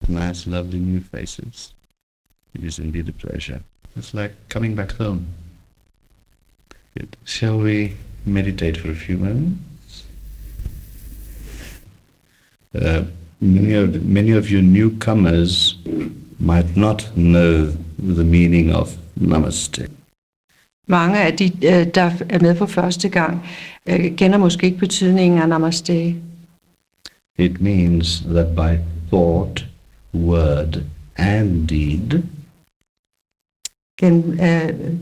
nice, lovely new faces. It is indeed a pleasure. It's like coming back home. Good. Shall we meditate for a few moments? Many of you newcomers might not know the meaning of Namaste. Mange af de, der er med for første gang, kender måske ikke betydningen af Namaste. It means that by thought, word and deed, Gennem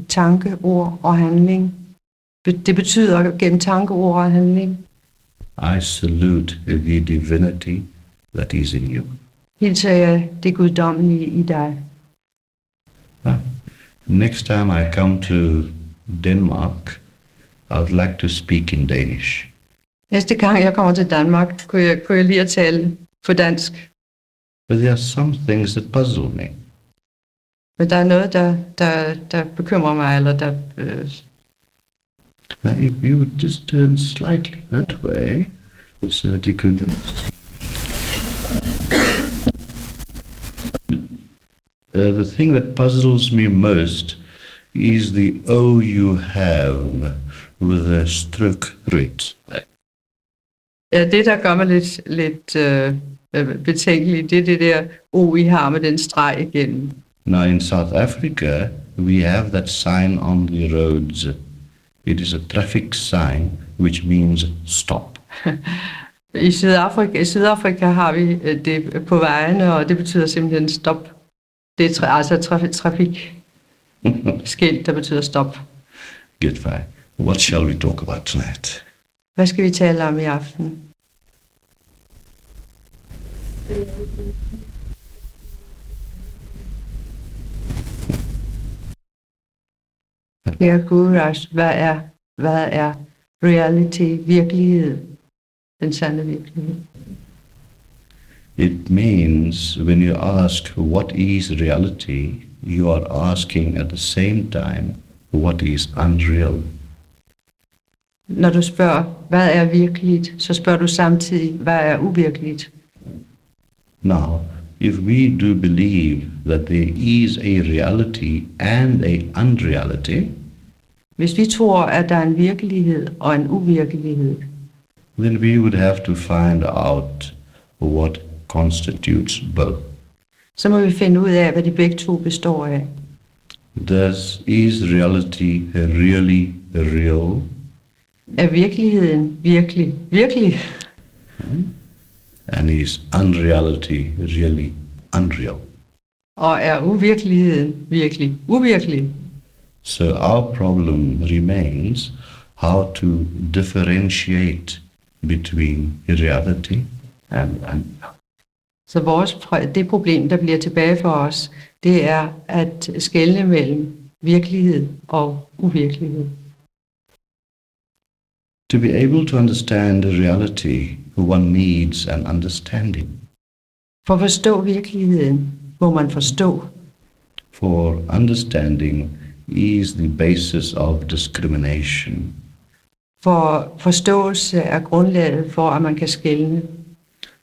tanke, ord og handling. Det betyder gennem tanke, ord og handling. I salute the divinity that is in you. Hilser jeg det guddommelige i dig. Next time I come to Denmark, I would like to speak in Danish. Næste gang jeg kommer til Danmark, kunne jeg lige at tale på dansk. But there are some things that puzzle me. Men der er noget, der bekymrer mig, eller der... Now, if you would just turn slightly that way, so that you could... The thing that puzzles me most is the O you have with a stroke through it. Ja, det der gør mig lidt betænkelig, det er det der O, I har med den streg igennem. Now in South Africa, we have that sign on the roads. It is a traffic sign which means stop. I Sydafrika har vi det på vejene, og det betyder simpelthen stop. Det er altså trafikskilt, der betyder stop. Good fine. What shall we talk about tonight? Hvad skal vi tale om i aften? Kære Gurus, hvad er reality, virkelighed, den sande virkelighed? It means when you ask what is reality, you are asking at the same time what is unreal. Når du spørger, hvad er virkeligt, så spørger du samtidig, hvad er uvirkeligt? Now, if we do believe that there is a reality and a unreality, hvis vi tror, at der er en virkelighed og en uvirkelighed, then we would have to find out what constitutes both. så må vi finde ud af, hvad de begge to består af. Is reality really real? Er virkeligheden virkelig? And is unreality really unreal? Og er uvirkeligheden virkelig uvirkelig? So our problem remains how to differentiate between reality and unreal. Så det problem, der bliver tilbage for os, det er at skelne mellem virkelighed og uvirkelighed. To be able to understand the reality, one needs an understanding. For at forstå virkeligheden, må man forstå. For understanding is the basis of discrimination. For forståelse er grundlaget for, at man kan skelne.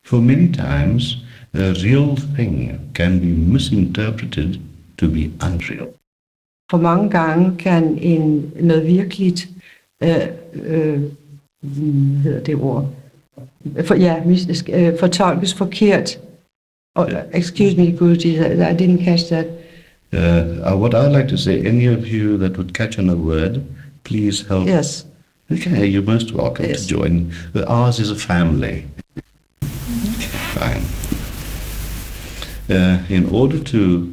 For many times, a real thing can be misinterpreted to be unreal. For mange gange kan noget virkeligt, hedder det ord, fortolkes forkert. Excuse me, Guruji, I didn't catch that. What I'd like to say, any of you that would catch on a word, please help. Yes. Okay, you're most welcome to join. Ours is a family. Fine. In order to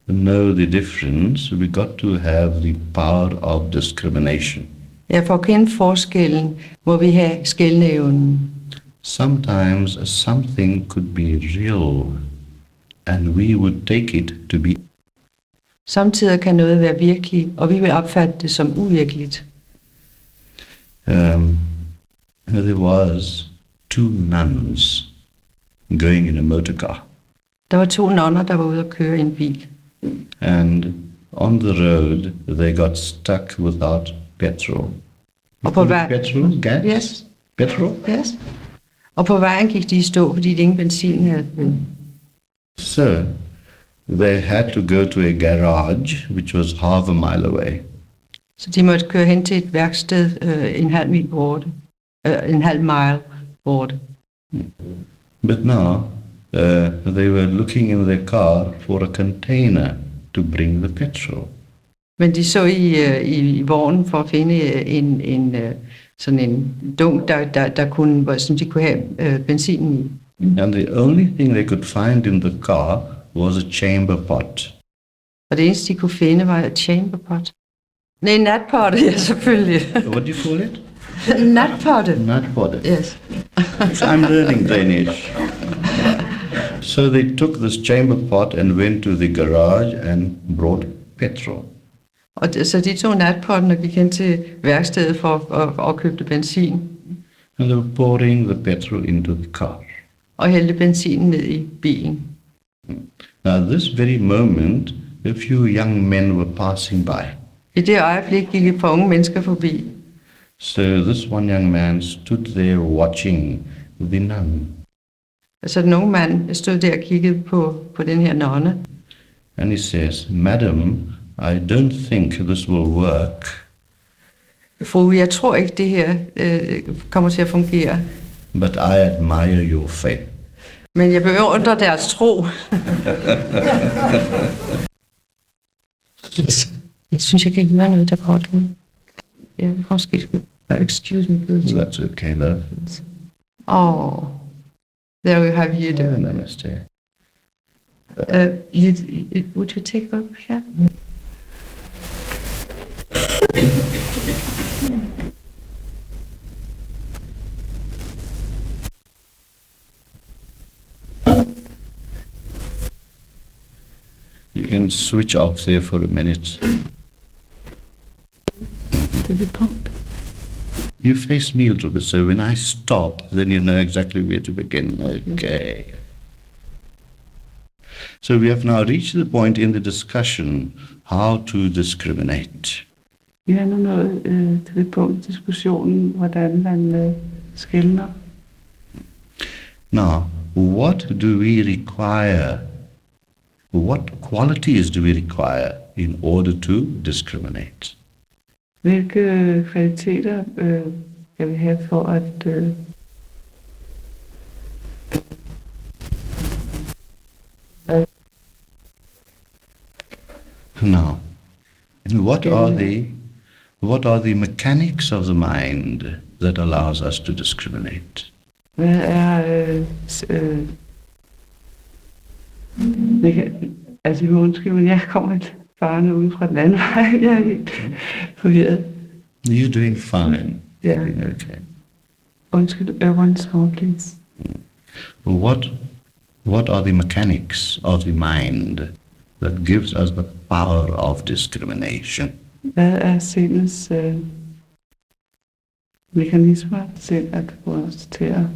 know the difference, we got to have the power of discrimination. Ja, for at kende forskellen, må vi have skelneevnen. Sometimes something could be real, and we would take it to be. Samtidig kan noget være virkeligt, og vi vil opfatte det som uvirkeligt. There was 2 nuns going in a motorcar. Der var 2 nonner, der var ude at køre i en bil. And on the road, they got stuck without petrol. Og på Petrol? Gas? Yes. Petrol? Yes. Og på vejen gik de i stå, fordi de ingen benzin havde. So they had to go to a garage which was half a mile away. Så de måtte køre hen til et værksted en halv mil borte. En halv mile borte. But now they were looking in their car for a container to bring the petrol. Men de så i vognen for at finde sådan en dunk, der kunne, som de kunne have benzin i. And the only thing they could find in the car was a chamber pot. Og det eneste, de kunne finde, var et chamber pot. Nej, natpotte, ja, selvfølgelig. What do you call it? Natpotte. Natpotte. Yes. I'm learning Danish. So they took this chamber pot and went to the garage and brought petrol. Og så de tog natpotten og gik hen til værkstedet for at købe benzin. And they were pouring the petrol into the car. Og hældte benzin ned i bilen. Now at this very moment, a few young men were passing by. I det øjeblik gik et par unge mennesker forbi. So this one young man stood there watching the nun. Altså den unge mand stod der og kiggede på den her nonne. And he says, "Madam, I don't think this will work." Fru, jeg tror ikke det her kommer til at fungere. But I admire your faith. Men jeg beundrer deres tro. Jeg synes, jeg kan høre noget, der går ud. Ja, måske. Excuse me, please. That's okay, love. Oh, there we have you doing. Namaste. Would you take up here? You can switch off there for a minute. You face me a little bit, so when I stop, then you know exactly where to begin. Okay. So we have now reached the point in the discussion how to discriminate. Vi er nu nået til det punkt i diskussionen, hvordan man skelner. Now, what do we require? What qualities do we require in order to discriminate? Hvilke kvaliteter skal vi have for at Now, what are the mechanics of the mind that allows us to discriminate? Hvad er altså undskyld, men jeg kommer farne ude fra den anden vej. Jeg er helt forvirret. You're doing fine. Ja. Okay. Undskyld, once more, please. What are the mechanics of the mind that gives us the power of discrimination? Hvad er sindets mekanismer til at få os til at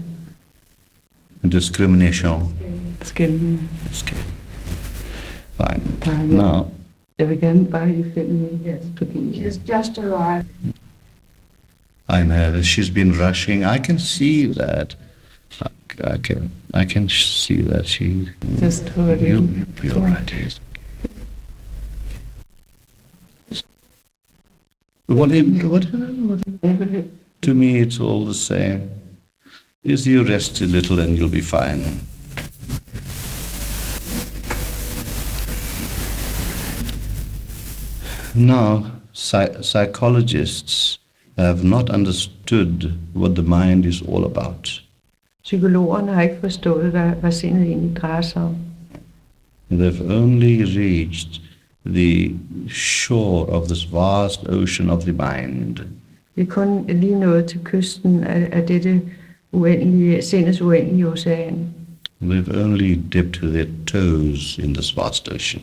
Discrimination. skelne? Okay. Fine. Ja. Now, Jeg vil gerne bare i 5 minutter, fordi She's just arrived. I know that she's been rushing. I can see that. I can see that she. just for a You'll little. be all right. Yes. Whatever. To me, it's all the same. Just you rest a little and you'll be fine. Now, psychologists have not understood what the mind is all about. Psykologerne har ikke forstået, hvad sindet egentlig drejer sig om. They've only reached the shore of this vast ocean of the mind. Vi er kun lige nået til kysten af dette uendelige, sindets uendelige ocean. They've only dipped their toes in this vast ocean.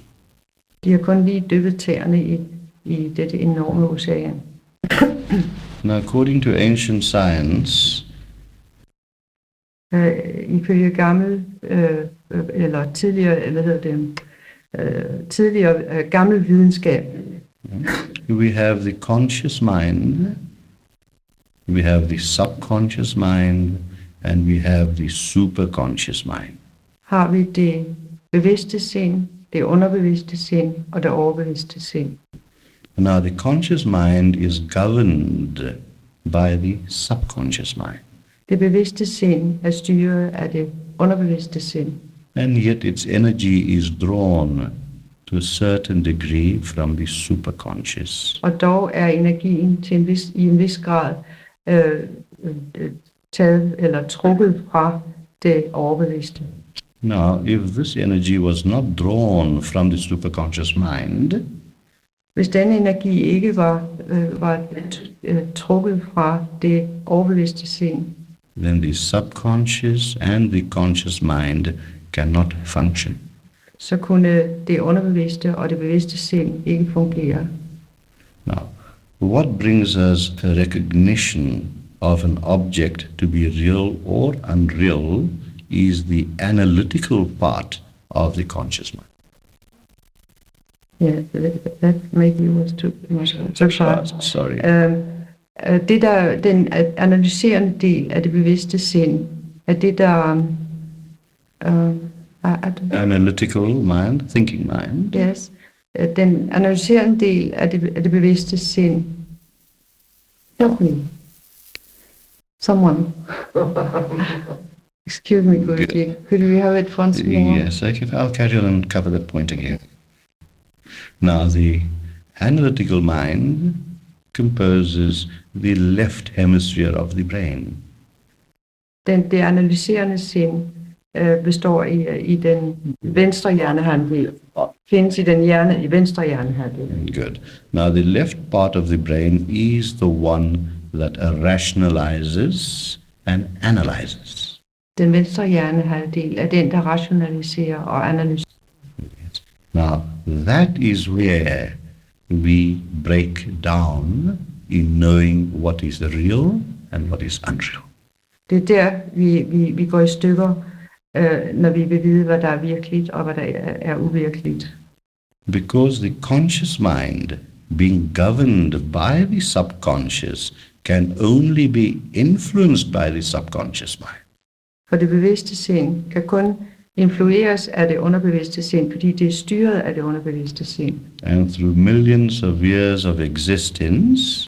De har kun lige dyppet tæerne i dette enorme ocean. Now, according to ancient science, Ifølge tidligere gammel videnskab, we have the conscious mind, we have the subconscious mind, and we have the superconscious mind. har vi det bevidste sind, det underbevidste sind og det overbevidste sind. Now the conscious mind is governed by the subconscious mind. Det bevidste sind er styret af det underbevidste sind, And yet its energy is drawn to a certain degree from the superconscious. og dog er energien til i en vis grad taget eller trukket fra det overbevidste. Now, if this energy was not drawn from the superconscious mind, Hvis denne energi ikke var trukket fra det overbevidste sind, then the subconscious and the conscious mind cannot function. så kunne det underbevidste og det bevidste sind ikke fungere. Now, what brings us a recognition of an object to be real or unreal is the analytical part of the conscious mind. Yeah, that maybe was too fast. Sorry. Det der, den analyserende del af det bevidste sind, er det der Analytical mind, thinking mind. yes, den analyserende del af det bevidste sind. Help me. Someone. Excuse me, Guruji. Could we have it once more? Yes, I'll carry on and cover that point again. Now, the analytical mind composes the left hemisphere of the brain. Det analyserende sind består i den venstre hjernehalvdel, findes i venstre hjernehalvdel. Good. Now, the left part of the brain is the one that rationalizes and analyzes. Den venstre hjernehalvdel er den, der rationaliserer og analyserer. Now, that is where we break down in knowing what is real and what is unreal. Det er der, vi går i stykker, når vi vil vide, hvad der er virkeligt og hvad der er uvirkeligt. Because the conscious mind, being governed by the subconscious, can only be influenced by the subconscious mind. For det bevidste sind kan kun influeres af det underbevidste sind, fordi det er styret af det underbevidste sind. And through millions of years of existence,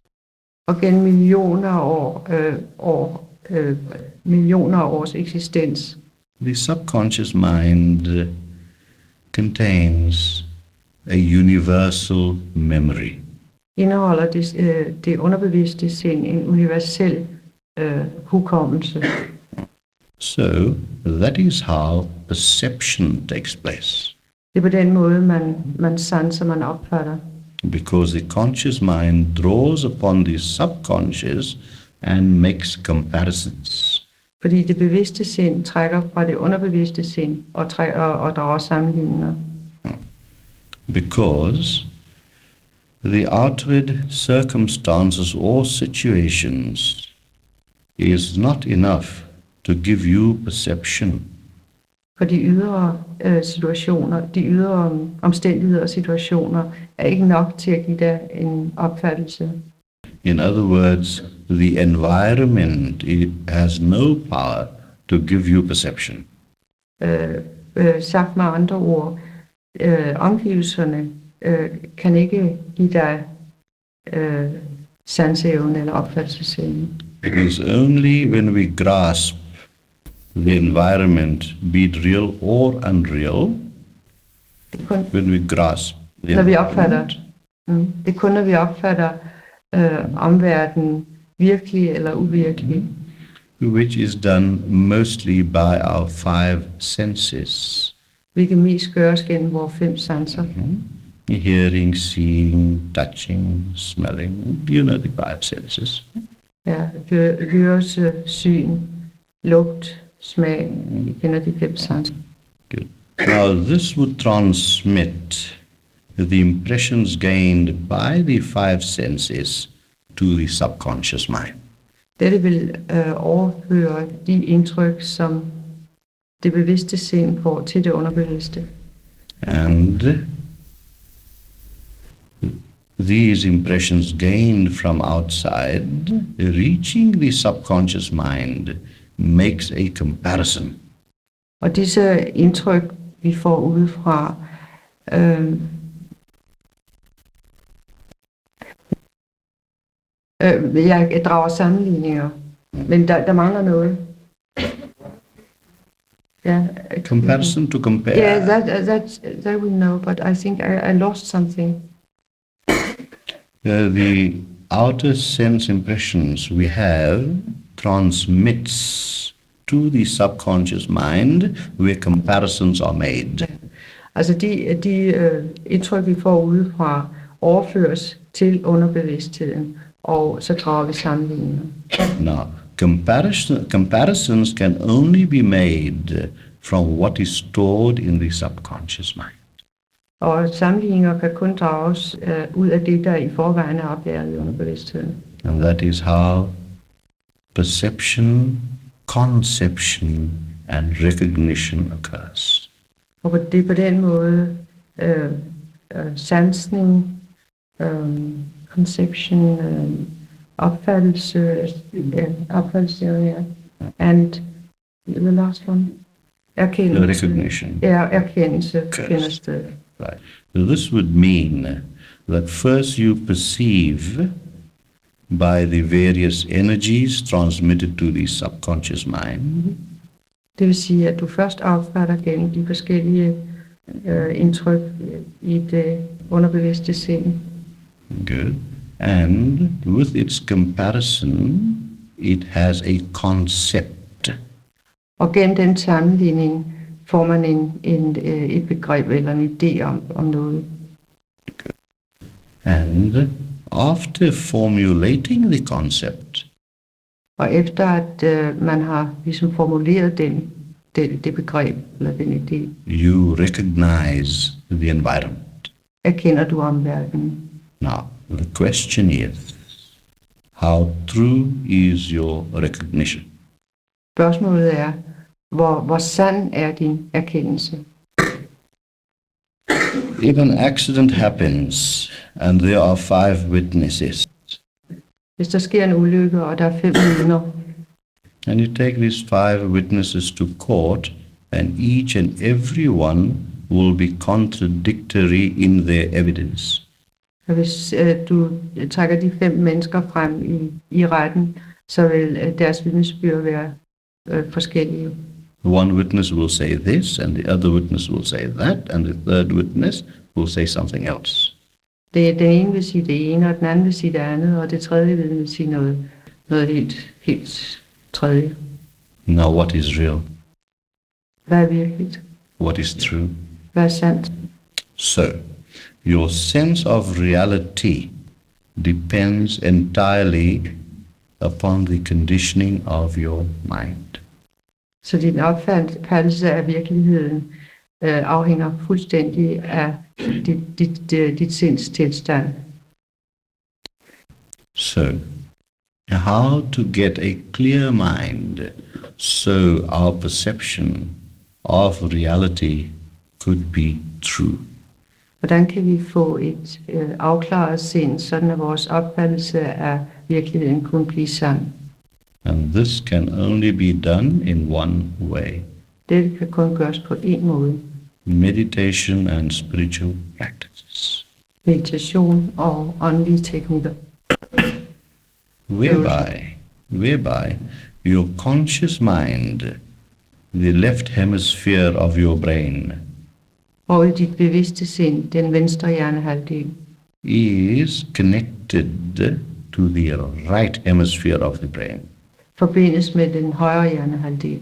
Og gennem millioner af års eksistens, the subconscious mind contains a universal memory. indeholder det underbevidste sind en universel hukommelse. So that is how perception takes place. Det er på den måde, man sanser, man opfatter. Because the conscious mind draws upon the subconscious and makes comparisons. Fordi det bevidste sind trækker fra det underbevidste sind og drager sammenligninger. Because the outward circumstances or situations is not enough to give you perception. For de ydre situationer, de ydre omstændigheder og situationer er ikke nok til at give dig en opfattelse. In other words, the environment has no power to give you perception. Sagt med andre ord, omgivelserne kan ikke give dig sanseevne eller opfattelsesevne. It is only when we grasp the environment, be it real or unreal, Det er kun, when we grasp the når vi environment, opfatter, det er kun, når vi opfatter omverdenen virkelig eller uvirkelig, which is done mostly by our five senses. hvilket mest gøres gennem vores 5 sanser. Hearing, seeing, touching, smelling, you know the five senses. Ja, hørelse, syn, lugt, smag, vi kender de 5 sanser. Good. Now this would transmit the impressions gained by the five senses to the subconscious mind. Dette vil overføre de indtryk, som det bevidste sind får til det underbevidste. And these impressions gained from outside, reaching the subconscious mind, makes a comparison. Og disse indtryk, vi får udefra. Jeg drager sammenligninger, men der mangler noget. Yeah. Comparison to compare. Yeah, that we know, but I think I lost something. The outer sense impressions we have transmits to the subconscious mind where comparisons are made. Altså de indtryk, vi får udefra, overføres til underbevidstheden, og så drager vi sammenligninger. Now, comparisons can only be made from what is stored in the subconscious mind. Og sammenligninger kan kun drages ud af det, der i forvejen er oplæret i underbevidstheden. And that is how perception, conception and recognition occurs. Og det er på den måde sansning, conception, opfattelse, and the last one, erkendelse. Recognition. Ja, erkendelse finder sted. Right. So this would mean that first you perceive by the various energies transmitted to the subconscious mind. Det vil sige, at du først opfatter gennem de forskellige indtryk i det underbevidste sind. Good. And with its comparison, it has a concept. Og gennem den sammenligning får man et begreb eller en idé om noget. And after formulating the concept, Og efter at man har ligesom formuleret det begreb eller den idé, you recognize the environment. erkender du omverdenen. Now, the question is, how true is your recognition? Spørgsmålet er, hvor sand er din erkendelse? If an accident happens and there are 5 witnesses, Hvis der sker en ulykke, og der er 5 vidner, and you take these 5 witnesses to court, and each and every one will be contradictory in their evidence. og hvis du trækker de 5 mennesker frem i retten, så vil deres vidnesbyrd være forskellige. One witness will say this, and the other witness will say that, and the third witness will say something else. Den ene vil sige det ene, og den anden vil sige det andet, og det tredje vil sige noget helt tredje. Now, what is real? Hvad er virkeligt? What is true? Hvad er sandt? So, your sense of reality depends entirely upon the conditioning of your mind. Så din opfattelse af virkeligheden afhænger fuldstændig af dit sinds tilstand. So, how to get a clear mind so our perception of reality could be true? Hvordan kan vi få et afklaret sind, sådan at vores opfattelse af virkeligheden kunne blive sand? And this can only be done in one way: Det kan kun gøres på én måde. meditation and spiritual practices, Meditation og åndelige teknikker. whereby your conscious mind, the left hemisphere of your brain, Og i dit bevidste sind, den venstre hjernehalvdel, is connected to the right hemisphere of the brain. forbindes med den højre hjernehalvdel.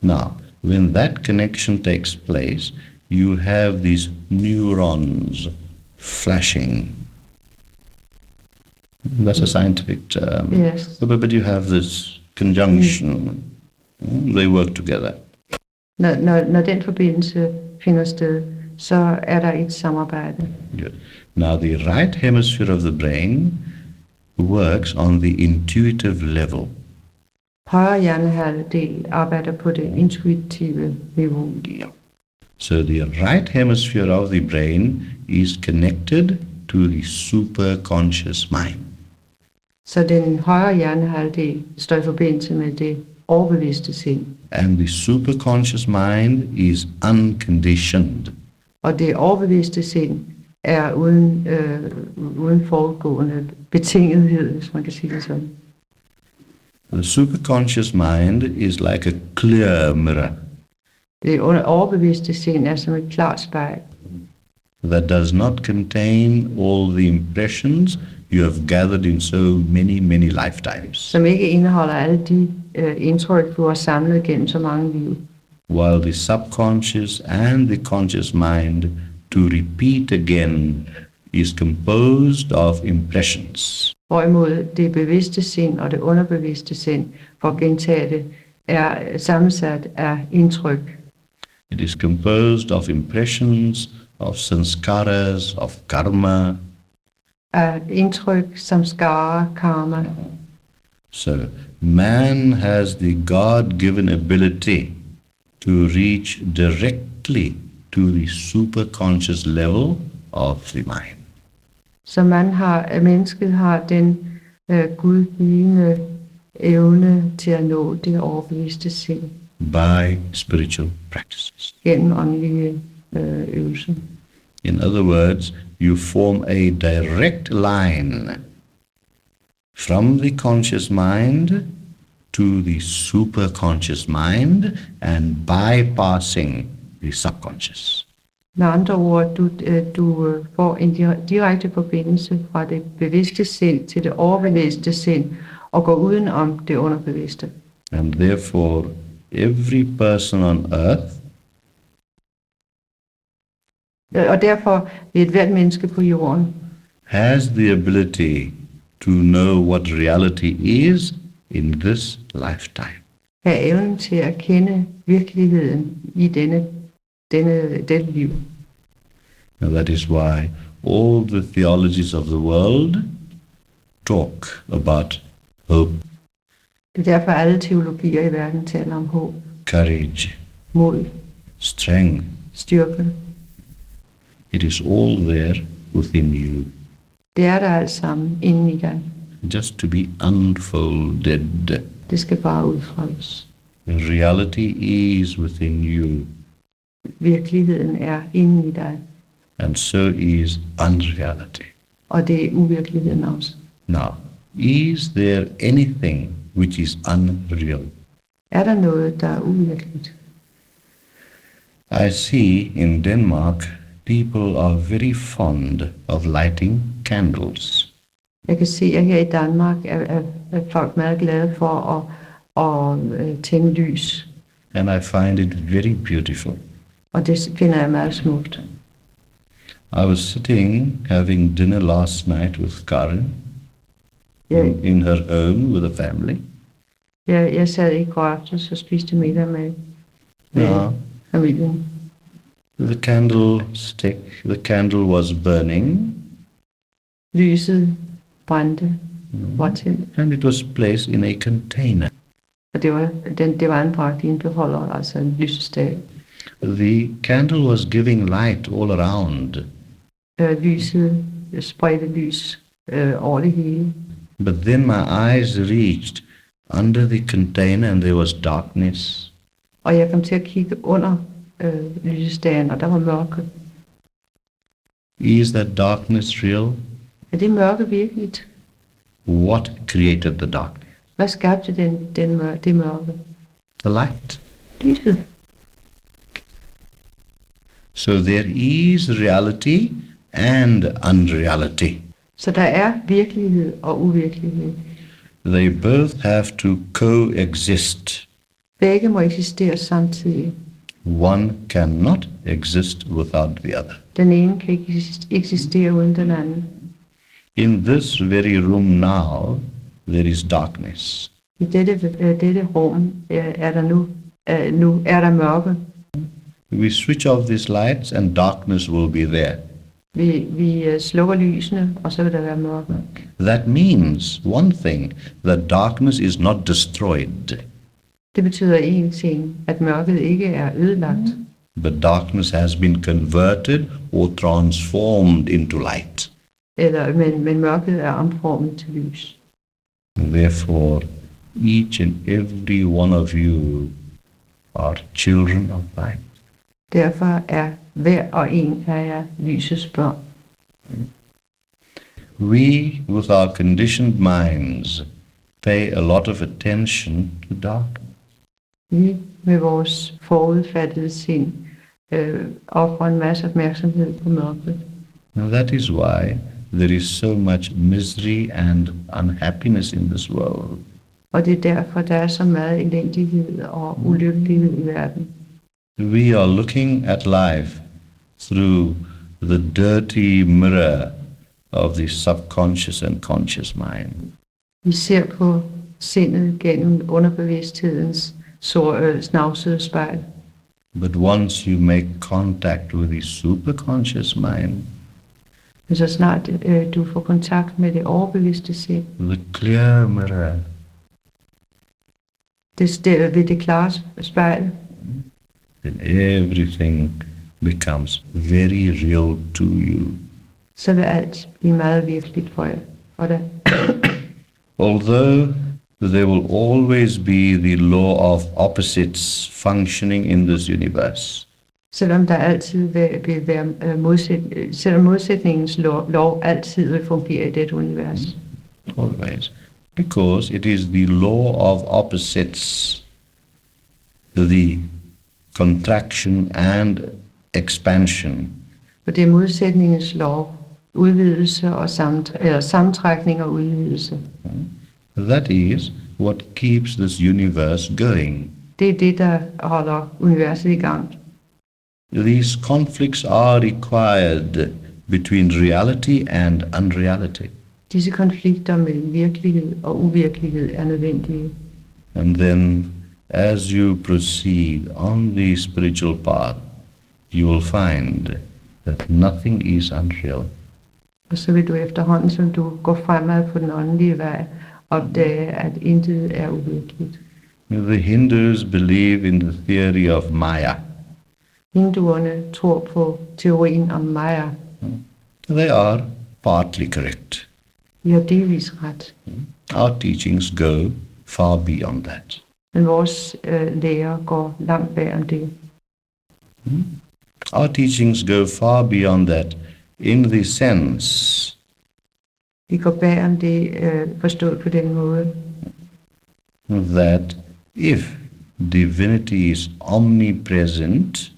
Now, when that connection takes place, you have these neurons flashing. That's a scientific term. Yes. But you have this conjunction. They work together. Når den forbindelse finder sted, så er der et samarbejde. Good. Now, the right hemisphere of the brain works on the intuitive level. Højre hjernehalvdel arbejder på det intuitive niveau. So the right hemisphere of the brain is connected to the superconscious mind. Så den højre hjernehalvdel står i forbindelse med det overbevidste sind. And the superconscious mind is unconditioned. Og det overbevidste sind er uden forudgående betingethed, hvis man kan sige det sådan. The superconscious mind is like a clear mirror Det overbevidste sind er som et klart spejl, that does not contain all the impressions you have gathered in so many lifetimes. som ikke indeholder alle de indtryk, du har samlet gennem så mange liv. While the subconscious and the conscious mind, to repeat again, is composed of impressions. Hvorimod det bevidste sind og det underbevidste sind, for at gentage det, er sammensat af indtryk. It is composed of impressions, of sanskaras, of karma. Af indtryk, samskara, karma. So man has the God-given ability to reach directly to the superconscious level of the mind. Så mennesket har den gudgivende evne til at nå det overbevidste sind By spiritual practices. gennem åndelige øvelser. In other words, you form a direct line from the conscious mind to the superconscious mind and bypassing the subconscious. Med andre ord, du får en direkte forbindelse fra det bevidste sind til det overbevidste sind og går uden om det underbevidste. And therefore, every person on earth Og derfor vil et hvert menneske på jorden has the ability to know what reality is in this lifetime. have evnen til at kende virkeligheden i dette liv. And that is why all the theologies of the world talk about hope, Det er derfor alle teologier i verden taler om håb, courage, mod, strength. styrke. It is all there within you, Det er der alt sammen inde i dig. just to be unfolded. Det skal bare udfoldes. Reality is within you, Virkeligheden er inde i dig, and so is unreality. og det er uvirkeligheden også. Now, is there anything which is unreal? Er der noget, der er uvirkeligt? I see in Denmark people are very fond of lighting candles. Jeg kan se, at her i Danmark er folk meget glade for at tænde lys, And I find it very beautiful. og det finder jeg meget smukt. I was sitting having dinner last night with Karen in her home with a family. Jeg sad i går aftes og spiste middag med Yeah. familien. The candle was burning, Lyset brændte, var tændt, and it was placed in a container. og det var anbragt i en beholder, altså en lysestage. The candle was giving light all around, Lyset spredte lys over det hele. but then my eyes reached under the container and there was darkness. Og jeg kom til at kigge under lysestagen, og der var mørke. Is that darkness real? Er det mørke virkeligt? What created the darkness? Hvad skabte det mørke? The light. Lyset. So there is reality and unreality. Så der er virkelighed og uvirkelighed. They both have to coexist. Begge må eksistere samtidig. One cannot exist without the other. Den ene kan ikke eksistere uden den anden. In this very room now, there is darkness. I dette rum er der nu er der mørke. We switch off these lights and darkness will be there. Vi slukker lysene, og så vil der være mørke. That means one thing, that darkness is not destroyed, Det betyder en ting, at mørket ikke er ødelagt, but darkness has been converted or transformed into light. men mørket er omformet til lys. Therefore, Each and every one of you are children of light. Derfor er hver og en af jer lysets børn. We, with our conditioned minds, pay a lot of attention to darkness. Vi med vores forudfattede sind offrer en masse opmærksomhed på mørket. Now that is why there is so much misery and unhappiness in this world. Og det er derfor, der er så meget elendighed og ulykkelighed i verden. We are looking at life through the dirty mirror of the subconscious and conscious mind. Vi ser på sindet gennem underbevidsthedens snavsede spejl. But once you make contact with the superconscious mind, Men så snart du får kontakt med det overbevidste sind, the clear mirror, ved det klare spejl, then everything becomes very real to you. så vil alt blive meget virkeligt for jer. Og der, Although there will always be the law of opposites functioning in this universe, selvom der altid vil være selvom modsætningens lov altid vil fungere i dette univers. always, because it is the law of opposites, the contraction and expansion, For det er modsætningens lov, udvidelse og sammentrækning og udvidelse. that is what keeps this universe going. Det er det, der holder universet i gang. These conflicts are required between reality and unreality. Disse konflikter mellem virkelighed og uvirkelighed er nødvendige. And then, as you proceed on the spiritual path, you will find that nothing is unreal. Og så vil du efterhånden, som du går fremad på den åndelige vej, opdage, at intet er uvirkeligt. The Hindus believe in the theory of Maya. Hinduerne tror på teorien om Maya. They are partly correct. Vi har delvis ret, Our teachings go far beyond that. men vores lærer går langt bag om det. Our teachings go far beyond that in the sense Vi går bag om det forstået på den måde, that if divinity is omnipresent,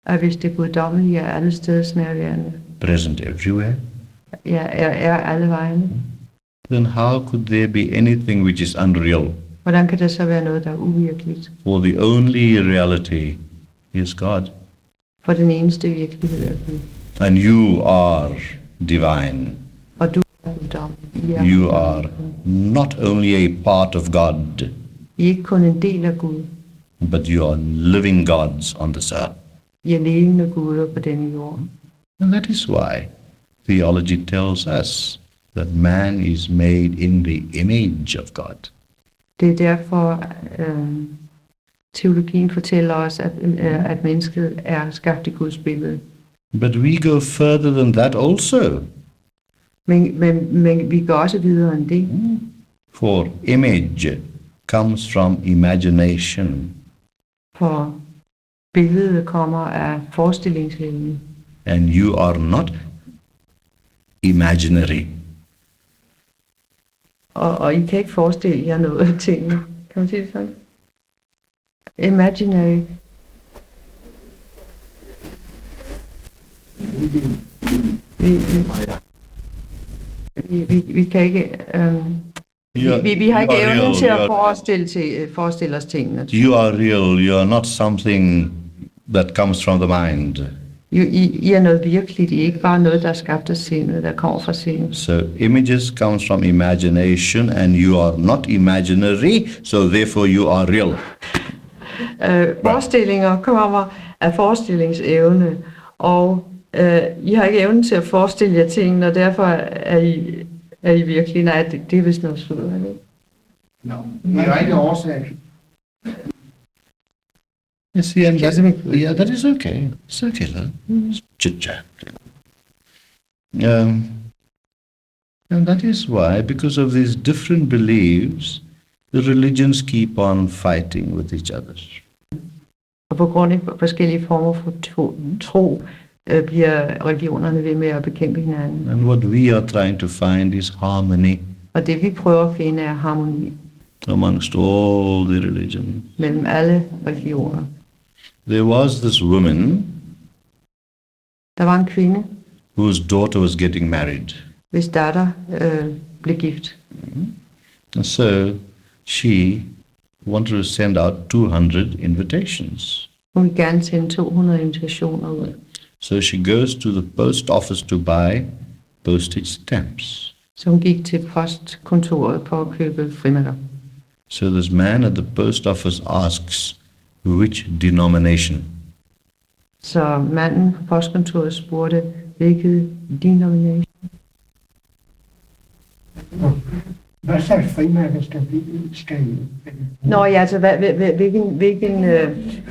at hvis det guddommelige er alle steds nærværende, present everywhere, er alle vegne, then how could there be anything which is unreal? hvordan kan der så være noget, der er uvirkeligt? For the only reality is God. For den eneste virkelighed er Gud. And you are divine. Og du er guddommelig. You are not only a part of God, I er ikke kun en del af Gud. but you are living gods on this earth. I er levende guder på denne jord. And that is why theology tells us that man is made in the image of God. Det er derfor, teologien fortæller os, at mennesket er skabt i Guds billede. But we go further than that also. Men vi går også videre end det. For image comes from imagination, For billedet kommer af forestillingsevnen. and you are not imaginary. Og I kan ikke forestille jer noget af tingene. Kan man sige det sådan? Imaginary. Vi kan ikke... Vi har ikke evnen til at forestille os tingene. You are real. You are not something that comes from the mind. I er noget virkeligt. I er ikke bare noget, der er skabt af sindet, der kommer fra sindet. So images comes from imagination, and you are not imaginary, so therefore you are real. Forestillinger kommer af forestillingsevne, og I har ikke evnen til at forestille jer tingene, og derfor er I virkelig... Nej, det er vist noget slud, ikke? No, det er ikke årsag. You see, and yeah, that is okay. It's okay, chit chat. And that is why, because of these different beliefs, the religions keep on fighting with each other. Og på grund af forskellige former for tro bliver religionerne ved med at bekæmpe hinanden. And what we are trying to find is harmony Og det vi prøver at finde er harmoni amongst all the religions. mellem alle religioner. There was this woman Der var en kvinde, whose daughter was getting married. hvis datter blev gift. And so she wanted to send out 200 invitations. Hun vil gerne sende 200 invitationer ud. So she goes to the post office to buy postage stamps. Så hun gik til postkontoret for at købe frimærker. So this man at the post office asks, which denomination? Så manden på postkontoret spurgte, hvilket denomination? Hvad slags frimærker skal Nå ja, altså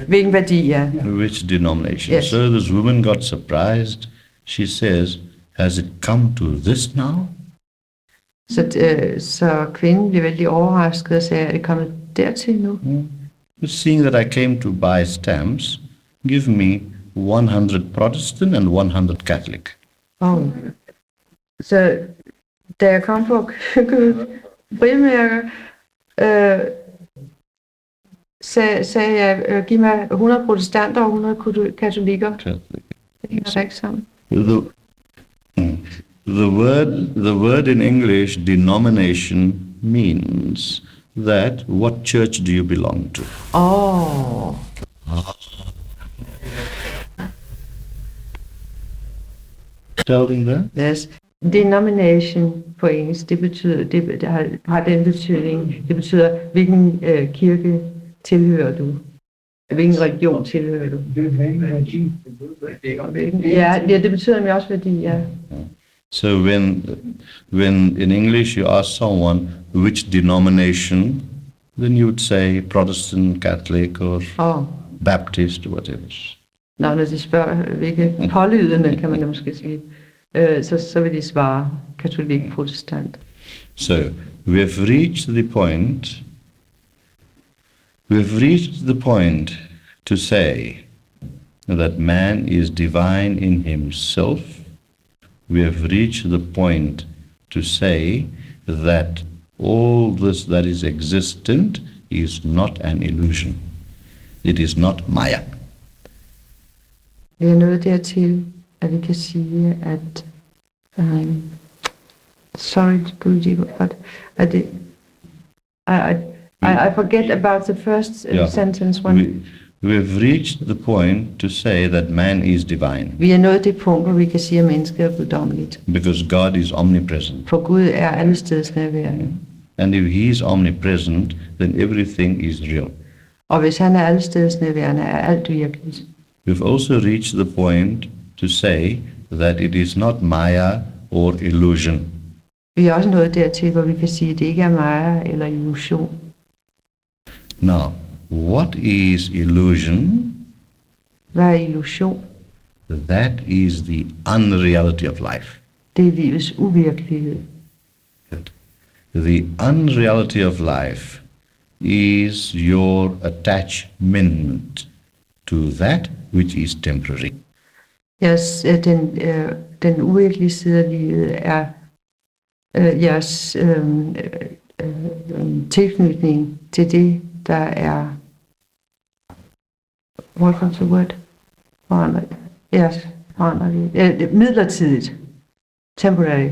hvilken værdi, ja. Which denomination? Yes. So this woman got surprised. She says, has it come to this now? Så kvinden blev vældig overrasket og sagde, er det kommet dertil nu? But seeing that I came to buy stamps, give me 100 Protestant and 100 Catholic. Så da jeg kom for at købe frimærker, sagde jeg, giv mig 100 protestanter og 100 katolikker. Catholic. Det hænger ikke sammen. The word in English, denomination, means that what church do you belong to? Telling that? Yes. Denomination på engelsk, det betyder, det har den betydning, det betyder, hvilken kirke tilhører du? Hvilken religion tilhører du? Ja, det betyder nemlig også værdi, ja. So when in English you ask someone which denomination, then you would say Protestant, Catholic, or Baptist, or whatever. Når de spørger, hvilke pålydende, kan man da måske sige, så vil de svare katolik, protestant. So we have reached the point to say that man is divine in himself. We have reached the point to say that all this that is existent is not an illusion. It is not Maya. Vi er nået dertil, at vi kan sige, at sorry, Guruji, but I forget about the first sentence. We have reached the point to say that man is divine. Vi er nået det punkt, hvor vi kan sige, at mennesket er guddommeligt. Because God is omnipresent. For Gud er allestedsnærværende. And if he is omnipresent, then everything is real. Og hvis han er allestedsnærværende, er alt virkeligt. We've also reached the point to say that it is not Maya or illusion. Vi er også nået dertil, hvor vi kan sige, at det ikke er Maya eller illusion. Now, what is illusion? Hvad er illusion? That is the unreality of life. Det er livets uvirkelighed. The unreality of life is your attachment to that which is temporary. Yes, den uvirkelige side af livet er jeres tilknytning til det, der er what was the word? Foranderligt. Midlertidigt. Temporary.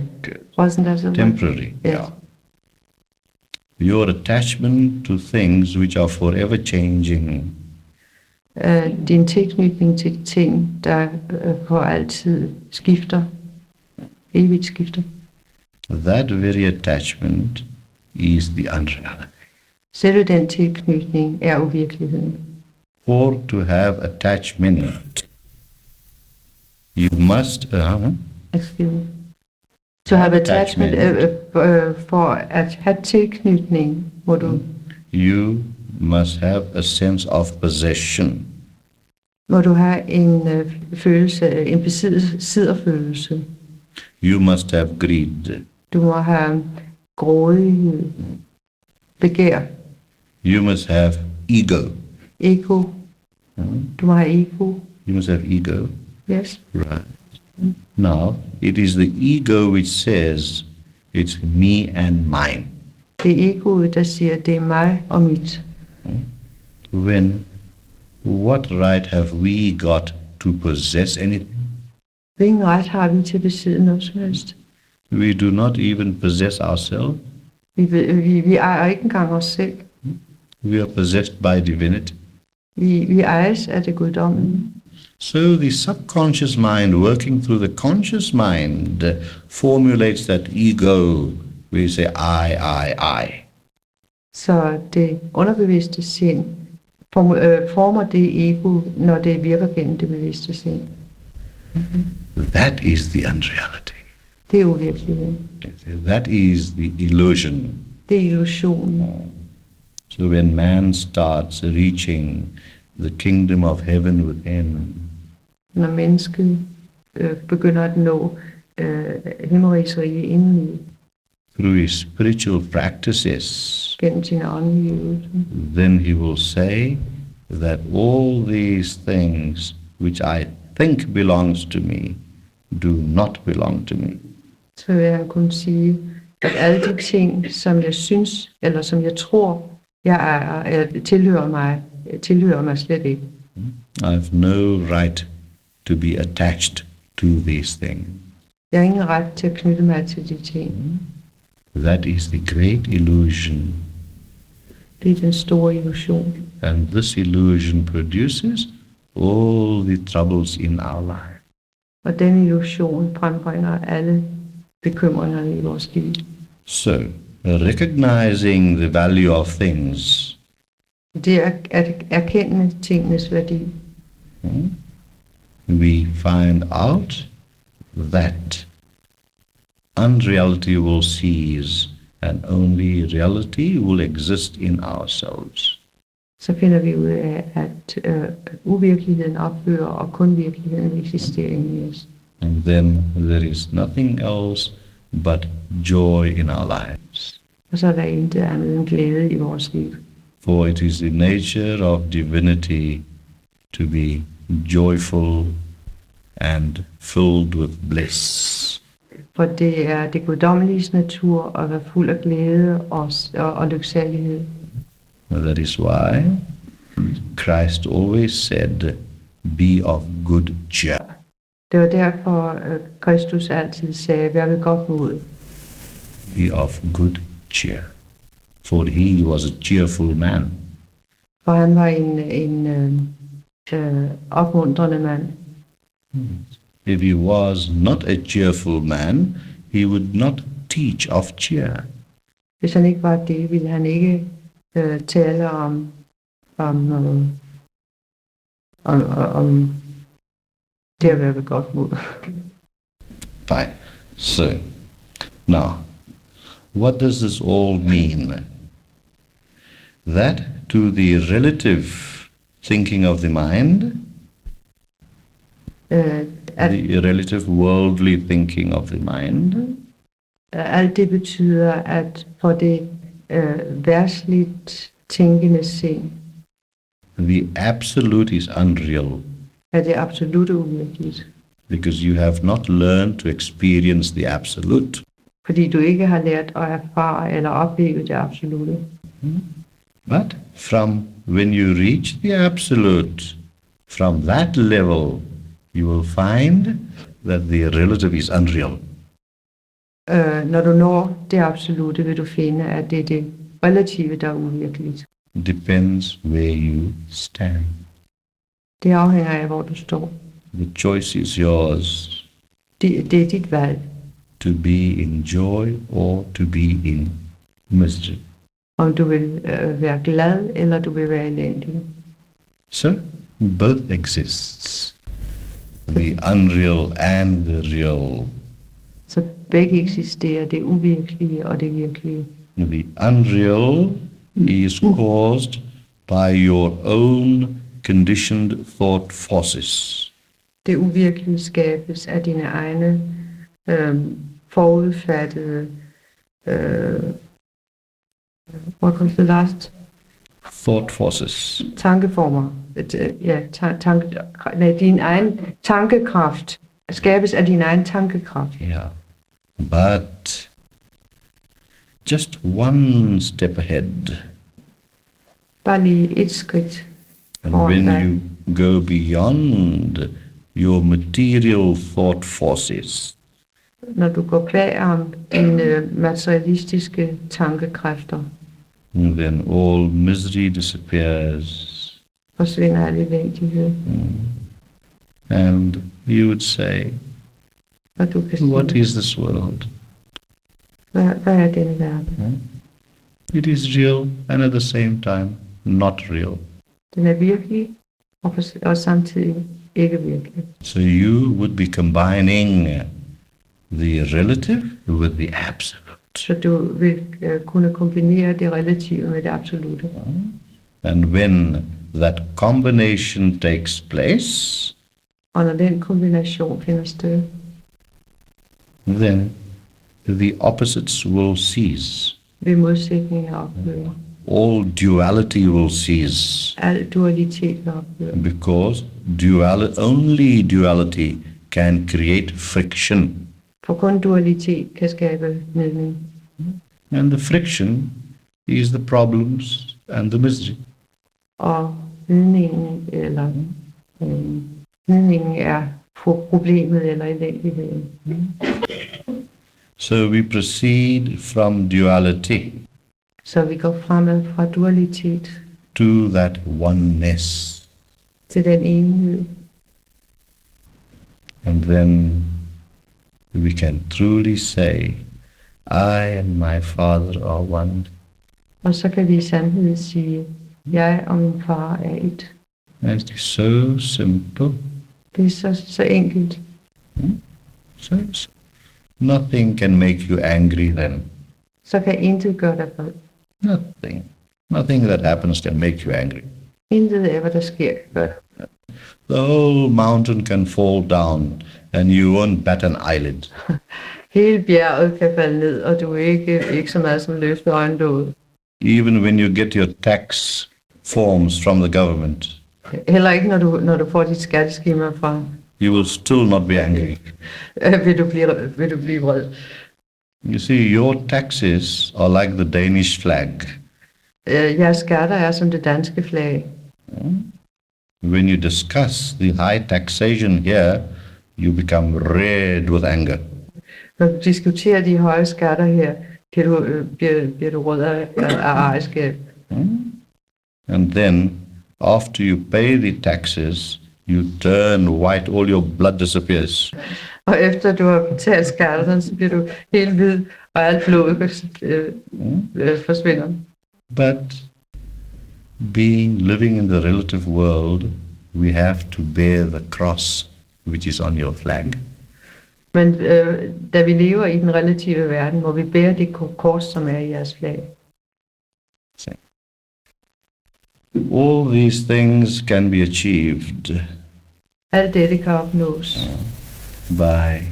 Wasn't that the word? Temporary. Yes. Yeah. Your attachment to things which are forever changing. Din tilknytning til ting, der for altid skifter. Evigt skifter. That very attachment is the unreality. Selve den tilknytning er uvirkeligheden. For to have attachment, you must to have attachment, for at have tilknytning, må du. You must have a sense of possession. Må du have en følelse, en besidderfølelse. You must have greed. Du må have grådighed, begær. You must have ego. Ego. Du må have ego. You must have ego. Yes. Right. Now, it is the ego which says, it's me and mine. Det er egoet, der siger, det er mig og mit. When, what right have we got to possess anything? Hvilken ret har vi til at besidde noget som helst? We do not even possess ourselves. Vi ejer ikke engang os selv. We are possessed by divinity. Vi ejes af det guddommelige. So the subconscious mind working through the conscious mind formulates that ego. We say, I. Så det underbevidste sind former det ego, når det virker gennem det bevidste sind. That is the unreality. Det er uvirkeligheden. That is the illusion. Det er illusionen. So when man starts reaching the kingdom of heaven within, Når mennesket begynder at nå himmelrigets rige indeni, through his spiritual practices, gennem sine åndelige øvelser, then he will say that all these things which I think belongs to me do not belong to me. så vil han kunne sige, at alle de ting, som jeg synes, eller som jeg tror, jeg ejer, eller tilhører mig slet ikke. I have no right to be attached to these things. Jeg har ingen ret til at knytte mig til de ting. That is the great illusion. Det er den store illusion. And this illusion produces all the troubles in our life. Og den illusion frembringer alle bekymringerne i vores liv. So, recognizing the value of things, Det er at erkende tingenes værdi. we find out that unreality will cease and only reality will exist in ourselves. Så finder vi ud af, at uvirkeligheden ophører, og kun virkeligheden eksisterer inde i os. And then there is nothing else but joy in our lives. Og så er der intet andet end glæde i vores liv. For it is the nature of divinity to be joyful and filled with bliss. For det er det guddommeliges natur at være fuld af glæde og lyksalighed. That is why Christ always said, be of good cheer. Det var derfor, Kristus altid sagde, vær ved godt mod. Be of good cheer. For he was a cheerful man. For han var en opmuntrende mand. If he was not a cheerful man, he would not teach of cheer. Hvis han ikke var det, ville han ikke tale om det at være ved godt mod. Fine. So, now, what does this all mean? That to the relative thinking of the mind, the relative worldly thinking of the mind, alt det betyder, at for det verdsligt tænkende sind, the absolute is unreal, er det absolut uvirkeligt. because you have not learned to experience the absolute. Fordi du ikke har lært at erfare eller opleve det absolute. But from when you reach the absolute, from that level, you will find that the relative is unreal. Når du når det absolute, vil du finde, at det er det relative, der er uvirkeligt. Depends where you stand. Det afhænger af, hvor du står. The choice is yours Det er dit valg, to be in joy or to be in misery. om du vil være glad, eller du vil være elendig. So, both exists. The unreal and the real. Så begge eksisterer, det uvirkelige og det virkelige. The unreal is caused by your own conditioned thought forces. Det uvirkelige skabes af dine egne forudfattede what was the last? thought forces. tankeformer. Din egen tankekraft skabes af din egen tankekraft. Yeah. But just one step ahead. Bare lige et skridt. And Oh, when okay. you go beyond your material thought forces, Når du går bag om dine materialistiske tankekræfter, then all misery disappears. forsvinder al elendighed. And you would say, Og du kan what sige, is this world? hvad er denne verden? It is real and at the same time not real. Den er virkelig, og samtidig ikke virkelig. So you would be combining the relative with the absolute. Så du vil kunne kombinere det relative med det absolute. And when that combination takes place, Og når den kombination finder sted, then the opposites will cease. vil modsætninger ophøre. All duality will cease. Al dualitet vil ophøre. Because only duality can create friction. For kun dualitet kan skabe gnidning. And the friction is the problems and the misery. Og gnidningen er problemet eller elendigheden. So we proceed from duality Så vi går fremad fra dualitet to that oneness. til den enhed. And then we can truly say, I and my Father are one. Og så kan vi i sandhed sige, jeg og min far er et. And it is so simple. Det er så enkelt. So nothing can make you angry then. Så kan intet gøre dig vred. Nothing. Nothing that happens can make you angry. Intet af, hvad der sker, kan gøre dig. The whole mountain can fall down and you won't bat an eyelid. Hele bjerget kan falde ned, og du ikke så meget som løfter øjenlåget. Even when you get your tax forms from the government, Heller ikke, når du får dit skatteskema fra, you will still not be angry. vil du blive vred. You see, your taxes are like the Danish flag. Jeres skatter er som det danske flag. When you discuss the high taxation here, you become red with anger. Når du diskuterer de høje skatter her, bliver du rød af ejerskab. And then, after you pay the taxes, you turn white, all your blood disappears. Og efter du har betalt skatterne, så bliver du helt hvid, og alt blodet forsvinder. But living in the relative world, we have to bear the cross which is on your flag. Men da vi lever i den relative verden, må vi bære det kors, som er i jeres flag. All these things can be achieved Alt dette kan opnås by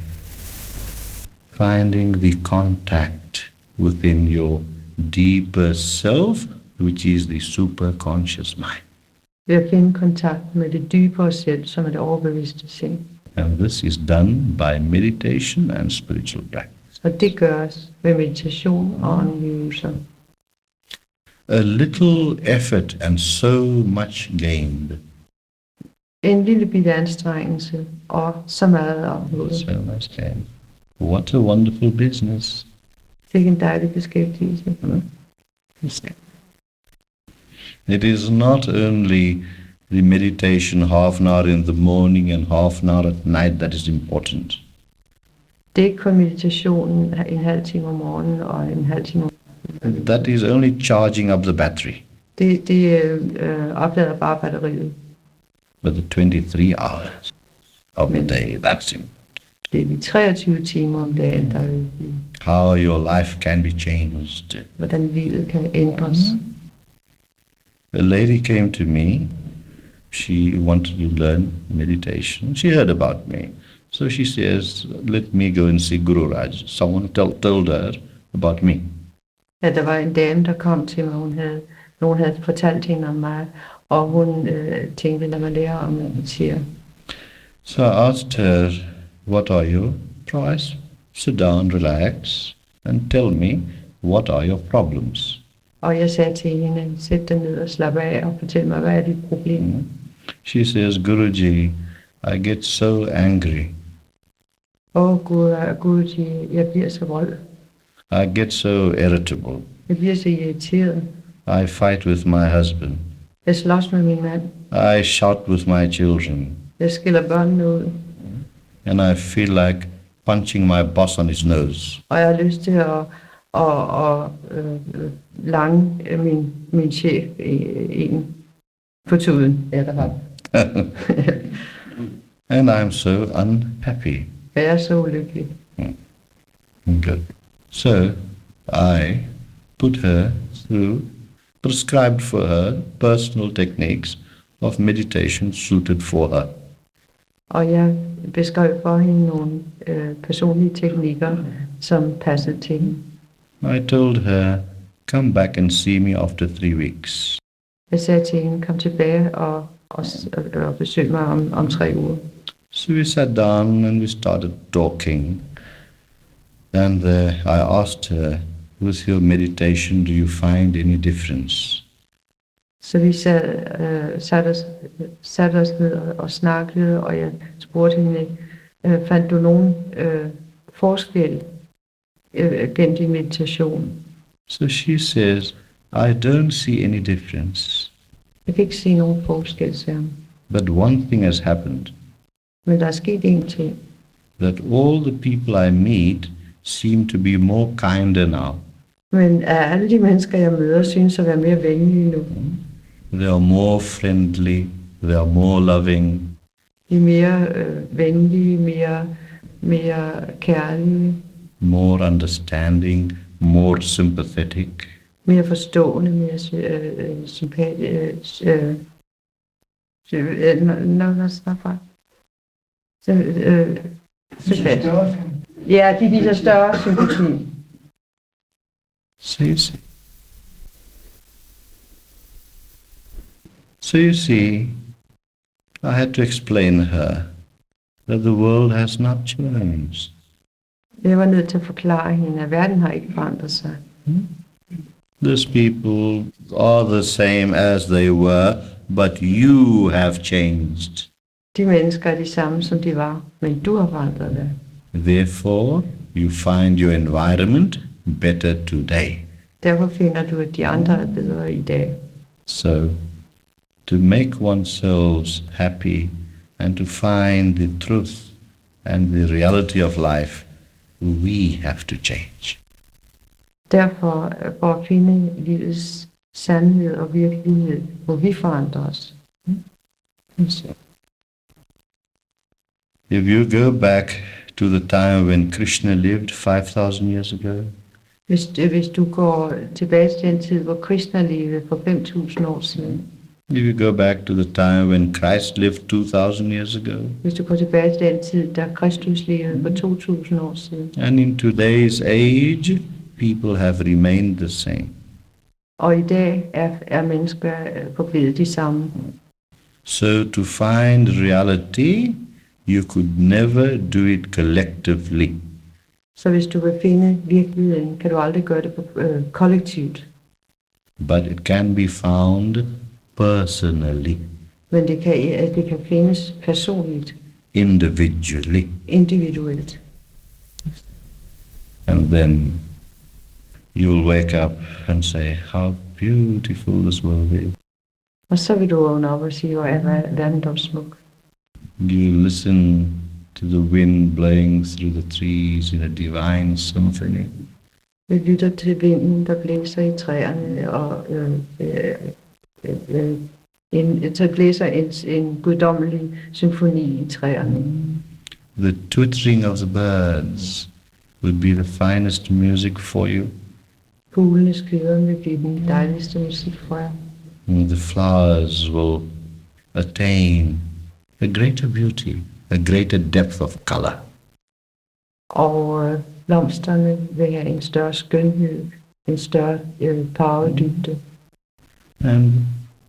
finding the contact within your deeper self, which is the superconscious mind. ved at finde kontakt med det dybere selv, som er det overbevidste sind. And this is done by meditation and spiritual practice. Og det gøres ved meditation og øvelser. A little effort and so much gained. En lille bitte anstrengelse og så meget opnået. So much gained. What a wonderful business. Det er en dejlig beskæftigelse. It is not only the meditation half an hour in the morning and half an hour at night that is important. Det er ikke kun meditationen en halv time om morgenen og en halv time om That is only charging up the battery. Det oplader bare batteriet. But the 23 hours of the day, that's it. Det er de 23 timer om dagen, der er vigtige. How your life can be changed. Hvordan livet kan ændres. A lady came to me. She wanted to learn meditation. She heard about me. So she says, let me go and see Guru Raj. Someone told her about me. Ja, der var en dame, der kom til mig. Hun havde nogen havde fortalt hende om mig, og hun tænkte, lad mig lære om meditere. So I asked her, what are you? Twice. Sit down, relax, and tell me, what are your problems? Og jeg sagde til hende, sæt dig ned og slap af og fortæl mig, hvad er dit problem? She says, Guruji, I get so angry. Guruji, jeg bliver så vold. I get so irritable. Jeg bliver så irriteret. I fight with my husband. Jeg slås med min mand. I shout with my children. Jeg skiller børnene ud. And I feel like punching my boss on his nose. Og jeg har lyst til at lange min chef en på tuden. Ja, der var. And I'm so unhappy. Jeg er så ulykkelig. Good. So I put her through, prescribed for her personal techniques of meditation suited for her. Og jeg beskrev for hende nogle personlige teknikker, som passede til hende. I told her, come back and see me after 3 weeks. Jeg sagde til hende, kom tilbage og besøg mig om 3 uger. So we sat down and we started talking. And I asked her, with your meditation, do you find any difference? Så vi satte os ned og snakkede, og jeg spurgte hende, fandt du nogen forskel gennem din meditation? So she says, I don't see any difference. Jeg kan ikke se nogen forskel, sagde hun. But one thing has happened, Men der er sket en ting. that all the people I meet seem to be more kinder now. Men alle de mennesker, jeg møder, synes at være mere venlige nu. They are more friendly, they are more loving, De er mere venlige, mere kærlige, more understanding, more sympathetic. mere forstående, mere sympatisk. Ja, de viser større sympati. So you see, I had to explain her that the world has not changed. Jeg var nødt til at forklare hende, at verden har ikke forandret sig. These people are the same as they were, but you have changed. De mennesker er de samme, som de var, men du har forandret det. Therefore, you find your environment better today. Derfor finder du, at de andre er bedre i dag. So, to make oneself happy and to find the truth and the reality of life, we have to change. Derfor, for at finde livets sandhed og virkelighed, må vi forandre os. If you go back to the time when Krishna lived 5,000 years ago, Hvis du går tilbage til den tid, hvor Krishna levede for 5.000 år siden, if you go back to the time when Christ lived 2,000 years ago, hvis du går tilbage til den tid, da Kristus levede for 2.000 år siden, and in today's age, people have remained the same. og i dag er mennesker forblevet de samme. So to find reality, you could never do it collectively. Så hvis du vil finde virkeligheden, kan du aldrig gøre det kollektivt. But it can be found personally, Men det kan findes personligt, individually. individuelt. And then you will wake up and say, how beautiful this world is. Og så vil du vågne op og sige, hvor er verden dog smuk. You listen to the wind blowing through the trees in a divine symphony. Vi lytter til vinden, der blæser i træerne, og så blæser en guddommelig symfoni i træerne. The twittering of the birds would be the finest music for you. Fuglenes kvider vil blive den dejligste musik for jer. And the flowers will attain a greater beauty, a greater depth of color. Og blomsterne vil have en større skønhed, en større farvedybde. And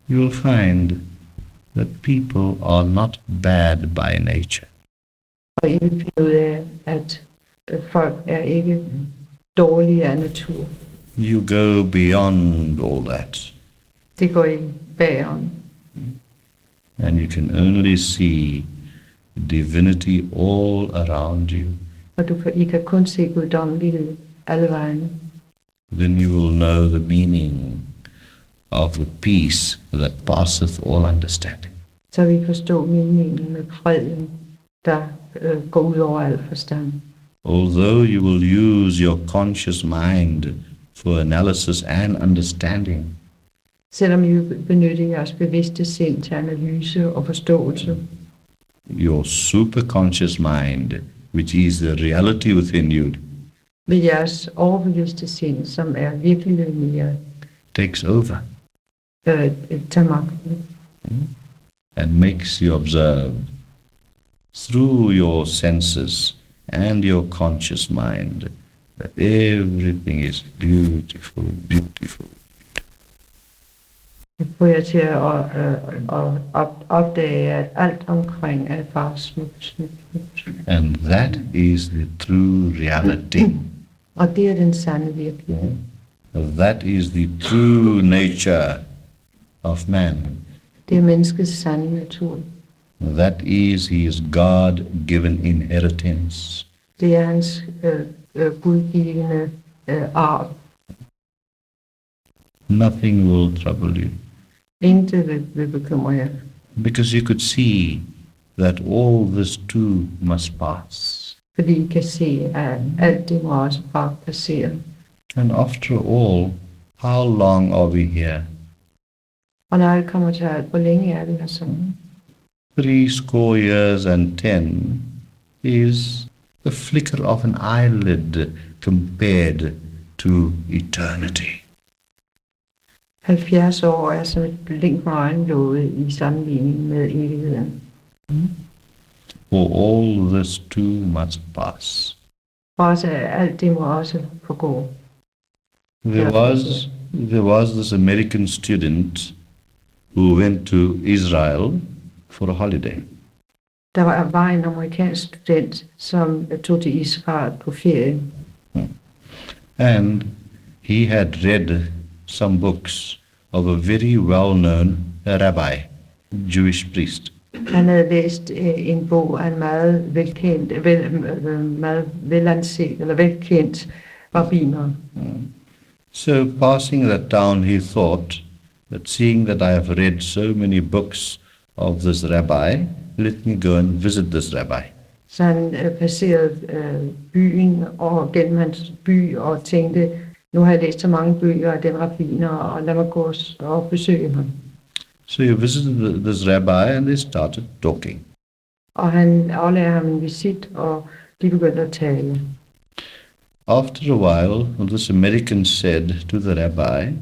you'll find that people are not bad by nature. Og I vil finde ud af, at folk er ikke dårlige af natur. You go beyond all that, Det går ikke bagom. and you can only see divinity all around you. Og I kan kun se guddommelighed alle vegne. Then you will know the meaning of the peace that passeth all understanding. Så vi forstår meningen med freden, der går ud over al forstand. Although you will use your conscious mind for analysis and understanding, Selvom I benytter jeres bevidste sind til analyse og forståelse, your superconscious mind, which is the reality within you, vil jeres overbevidste sind, som er virkeligheden i jer, takes over tage magten and makes you observe through your senses and your conscious mind that everything is beautiful, beautiful. Det får jer til at opdage, at alt omkring er bare smukt. And that is the true reality. Og det er den sande virkelighed. That is the true nature of man. Det er menneskets sande natur. That is his God-given inheritance. Det er hans gudgivende arv. Nothing will trouble you, Intet vil bekymre jer. because you could see that all this too must pass. Fordi I kan se, at alt det må også bare passere. And after all, how long are we here? Og når alt kommer til alt, hvor længe er det her sådan? 70 years and 10 is the flicker of an eyelid compared to eternity. 70 år er som et blink med øjenlåget i sammenligning med evigheden. For all this too must pass. For også alt det må også forgå. There was this American student who went to Israel for a holiday. Der var en amerikansk student, som tog til Israel på ferie. And he had read some books of a very well-known rabbi, Jewish priest. Han havde læst en bog af en meget velkendt, meget velanset eller velkendt rabbiner. So passing that down, he thought that seeing that I have read so many books of this rabbi, let me go and visit this rabbi. Så han passerede byen og gennem hans by og tænkte, nu har jeg læst så mange bøger af den rabbiner, og lad mig gå og besøge ham. So he visited this rabbi and they started talking. Og han aflagde ham en visit, og de begyndte at tale. After a while, this American said to the rabbi,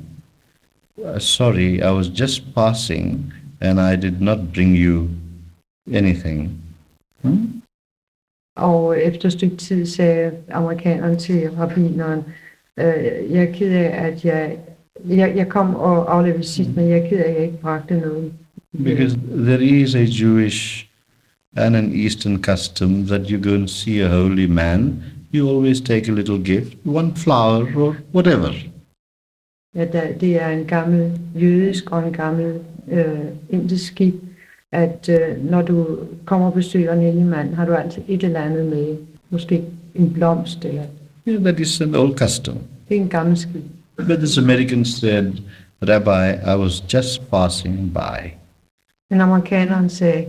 sorry, I was just passing and I did not bring you anything. Og efter et stykke tid sagde amerikaneren til rabbineren, jeg er ked af, at jeg kom og aflevede visit, men jeg er ked af, at jeg ikke bragte noget. Because there is a Jewish and an Eastern custom that you go and see a holy man, you always take a little gift, one flower or whatever. Ja, det er en gammel jødisk og en gammel indisk skik, at når du kommer og besøger en hellig mand, har du altid et eller andet med, måske en blomst eller... Yeah, that is an old custom. Det er en gammel skik. But this American said, Rabbi, I was just passing by. Men amerikaneren sagde,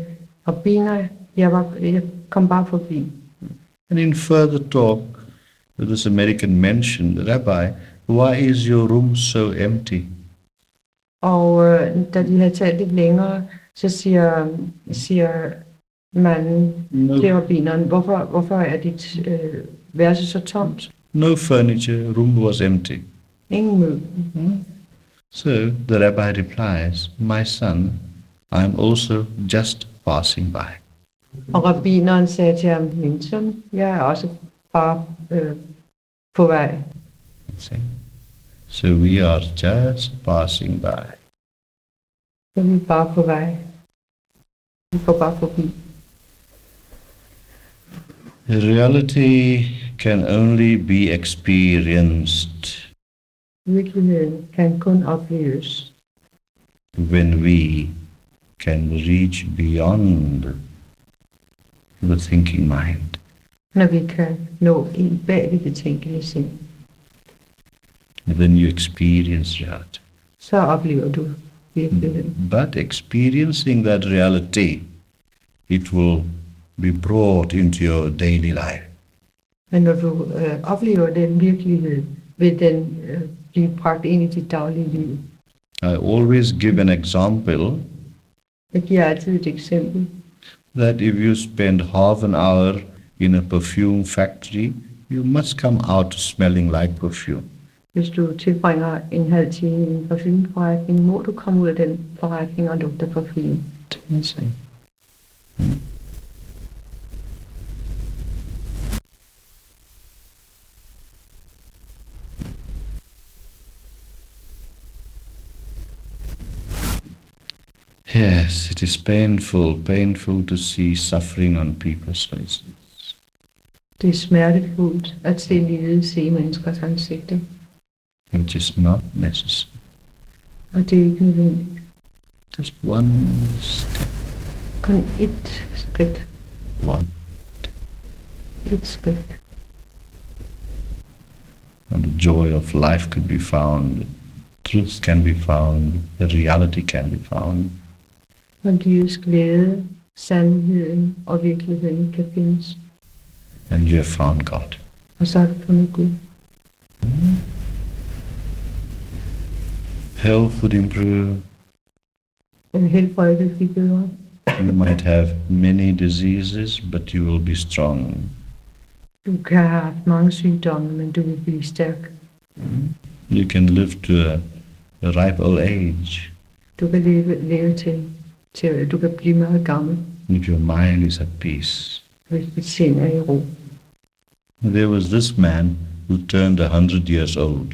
rabbiner, jeg kom bare forbi. And in further talk, this American mentioned, Rabbi, why is your room so empty? Og da de havde talt lidt længere, så siger manden til rabbineren, hvorfor er dit værelse så tomt? No furniture, room was empty. Ingen møbler. So the rabbi replies, my son, I am also just passing by. Og rabbineren sagde til ham, min søn, jeg er også bare på vej. See? So we are just passing by. Så er vi bare på vej. Vi går bare forbi. Reality can only be experienced Virkeligheden kan kun opleves, when we can reach beyond the thinking mind. når vi kan nå ind bag ved det tænkende sind. Then you experience reality. Så oplever du virkeligheden. But experiencing that reality, it will be brought into your daily life. Men når du oplever den virkelighed, vil den blive bragt ind i dit daglige liv. I always give an example Jeg giver altid et eksempel. that if you spend half an hour in a perfume factory, you must come out smelling like perfume. Hvis du tilbringer en halv time i en parfumeforretning, må du komme ud af den forretning og lugte parfume. Yes, it is painful to see suffering on people's faces. Det er smertefuldt at se lidelse i menneskers ansigter, Which is not necessary. og det er ikke nødvendigt. Just one step, Kun et skridt. one. Et skridt. And the joy of life could be found, truth can be found, the reality can be found. Og livets glæde, sandheden og virkeligheden kan findes. And you have found God. Og så har du fundet Gud. Health would improve. Helbredet bliver bedre. You might have many diseases, but you will be strong. Du kan have haft mange sygdomme, men du vil blive stærk. You can live to a ripe old age Du kan leve til du kan blive meget gammel, if your mind is at peace. hvis dit sind er i ro. There was this man who turned 100 years old.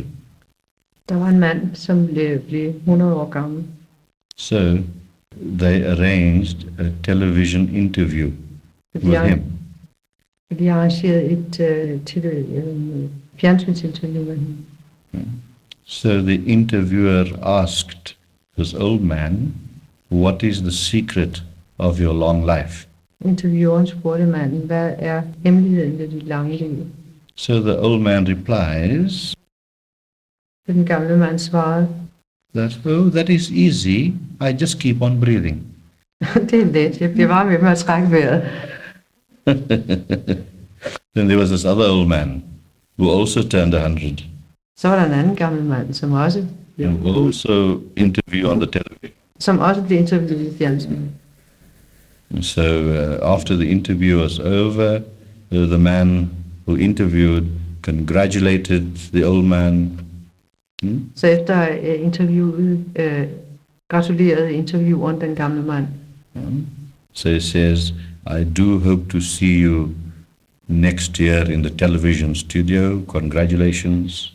Der var en mand, som blev 100 år gammel. So they arranged a television interview with him. De arrangerede et fjernsynsinterview med ham. So the interviewer asked this old man, "What is the secret of your long life?" Intervieweren spurgte manden, hvad er hemmeligheden ved dit lange liv? So the old man replies Den gamle mand svarede, that, "Oh, that is easy. I just keep on breathing." det er let, jeg bliver bare ved med at trække vejret. Then there was this other old man who also turned 100. Så var der en anden gammel mand, som også And also interview on the television. blev interviewet i fjernsynet. So after the interview was over, the man who interviewed congratulated the old man. Så efter interviewet gratulerede intervieweren den gamle mand. So he says, "I do hope to see you next year in the television studio. Congratulations."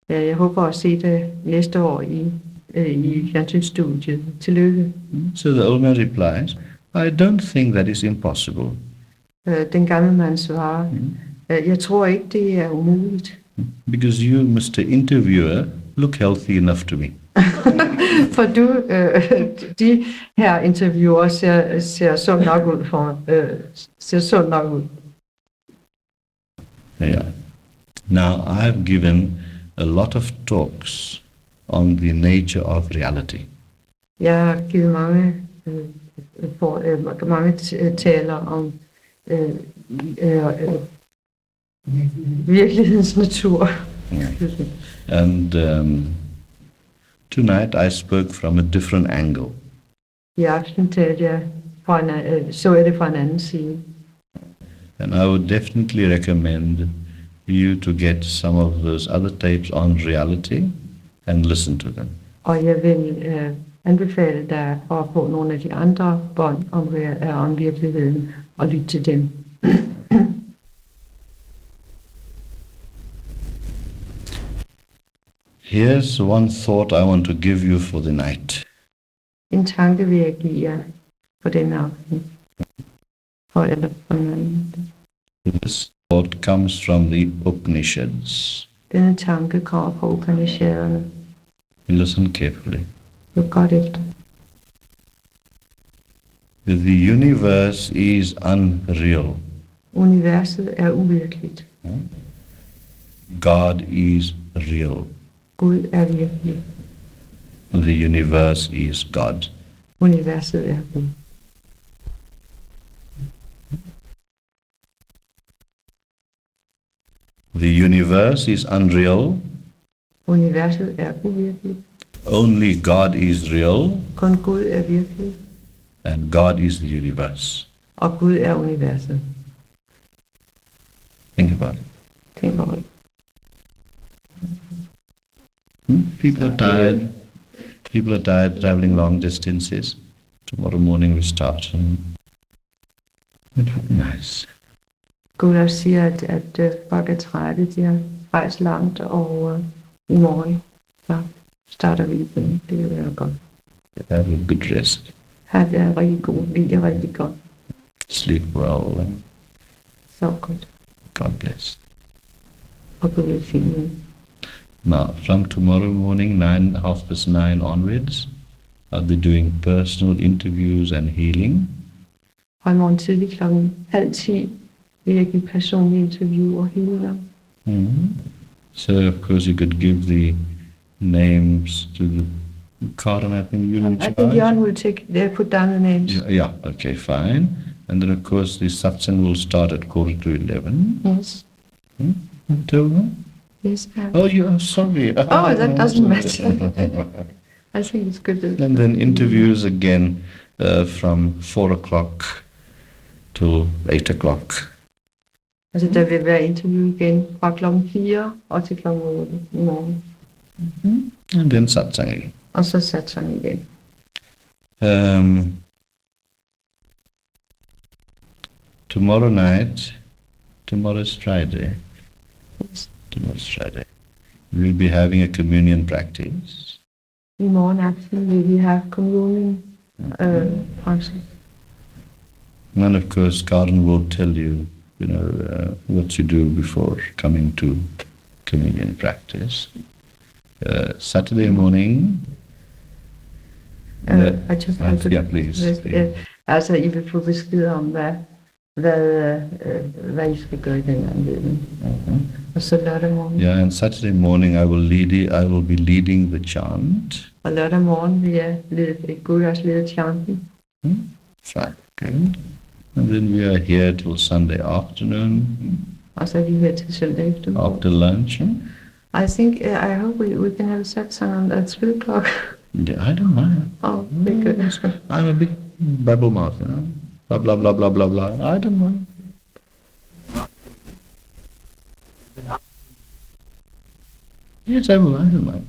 Jeg håber at se dig næste år i fjernsynsstudiet. Tillykke. So the old man replies, "I don't think that is impossible." Den gamle mand svarer, jeg tror ikke, det er umuligt. Because you, Mr. Interviewer, look healthy enough to me. For de her interviewer ser sund nok ud for ser sund nok ud. Yeah. Now, I've given a lot of talks on the nature of reality. Jeg har givet mange taler om virkelighedens natur. And tonight I spoke from a different angle. I aften talte jeg så jeg det fra en anden side. And I would definitely recommend you to get some of those other tapes on reality and listen to them. Og jeg vil anbefale dig at få nogle af de andre bånd om virkeligheden og lytte til dem. Here's one thought I want to give you for the night. En tanke vil jeg give jer på denne aften. Eller på den anden. This thought comes from the Upanishads. Denne tanke kommer fra Upanishaderne. Listen carefully. Lyt godt efter. The universe is unreal. Universet er uvirkeligt. God is real. Gud er virkelig. The universe is God. Universet er Gud. The universe is unreal. Universet er uvirkeligt. Only God is real, Kun Gud er virkelig. and God is the universe. Og Gud er universet. Think about it. Tænk over det. People are tired. People are tired traveling long distances. Tomorrow morning we start. It would be nice. Gud siger, at folk er trætte. De har rejst langt, og i morgen så starter vi igen. Det vil være godt. Have a good rest. Have det rigtig god, lige rigtig godt. Sleep well. And Så godt. God bless. Og Gud velsigne. Now, from tomorrow morning, 9:30 onwards, I'll be doing personal interviews and healing. Og i morgen tidlig 9:30 vil jeg give personlige interview og healinger. So, of course, you could give the names to the Karen, I think you're in I think charge. Jørgen will put down the names. Yeah, okay, fine. And then, of course, the satsang will start at 10:45. Yes. Tell them? Yes. Oh, you're sorry. Oh, that doesn't matter. I think it's good. And then interviews again from 4 o'clock till 8 o'clock. Altså, der vil være interview igen fra klokken 4 og til klokken 8 i morgen. And then satsang again. Og så satsang igen. Tomorrow night, tomorrow's Friday. Yes. Tomorrow's Friday. We'll be having a communion practice. I morgen aften vil vi have communion praksis. And of course, Karen will tell you, what you do before coming to communion practice. Saturday morning. I just have to... Yeah, please. Altså, I vil få besked om, hvad I skal gøre i den anledning. Og så lørdag morgen. Yeah, and Saturday morning I will be leading the chant. Og lørdag morgen vil jeg Gud også lede chanten. Fine, good. And then we are here till Sunday afternoon. Og så er vi her til søndag eftermiddag. After lunch. I think, I hope we can have a satsang at 3 o'clock. Yeah, I don't mind. Oh, very good. I'm a big babble mouth, Blah, blah, blah, blah, blah, blah. I don't mind. Yes, I don't mind.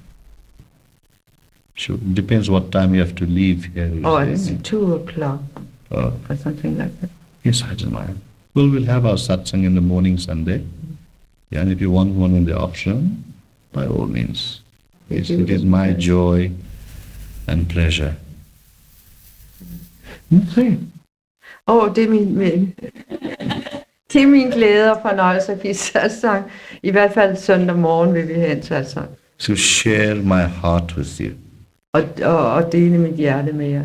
Sure, depends what time you have to leave here. Oh, it's 2 o'clock Oh, or something like that. yes, I don't mind. Well, we'll have our satsang in the morning Sunday. Yeah, and if you want one in the afternoon, by all means. It's to get my joy and pleasure. Okay. Det er min glæde og fornøjelse at give satsang. I hvert fald søndag morgen vil vi have en satsang. To share my heart with you. Og dele mit hjerte med jer.